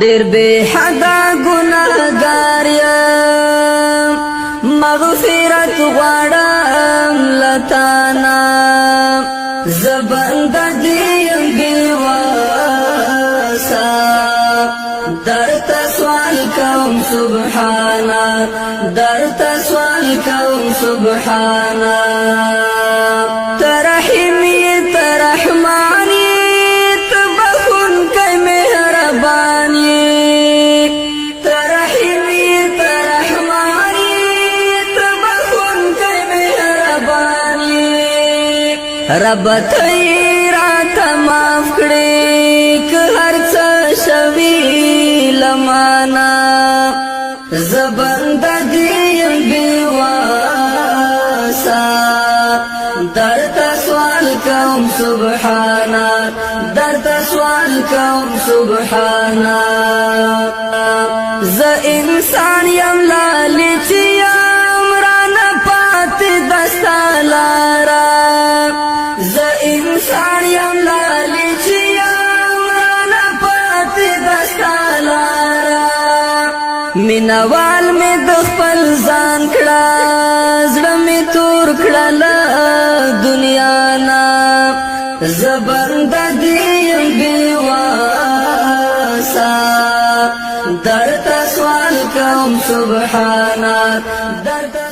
دیر بے حدا گناہگار یم مغفرت غواړم لتانا زبند دیم بیواسا درتا سوال کوم سبحانا درتا سوال کوم سبحانا ترحمی ترحمانی تبخن کئی مہربانی ترحمی ترحمانی تبخن کئی مہربانی رب تیرات معاف کړي که هر څه شوي لمانا زبند دیم بیواسا درتا سوال کوم سبحانا درتا سوال کوم سبحانا ز انسان یم لالچ یم رانا پات دستا لارا ز انسان یم لالچ یم رانا پات دستا لارا مینوال می د خپل ځان کړه زړه می تور کړه له دنیا نا زبند دیم بیواسا درتا سوال کوم سبحانا درتا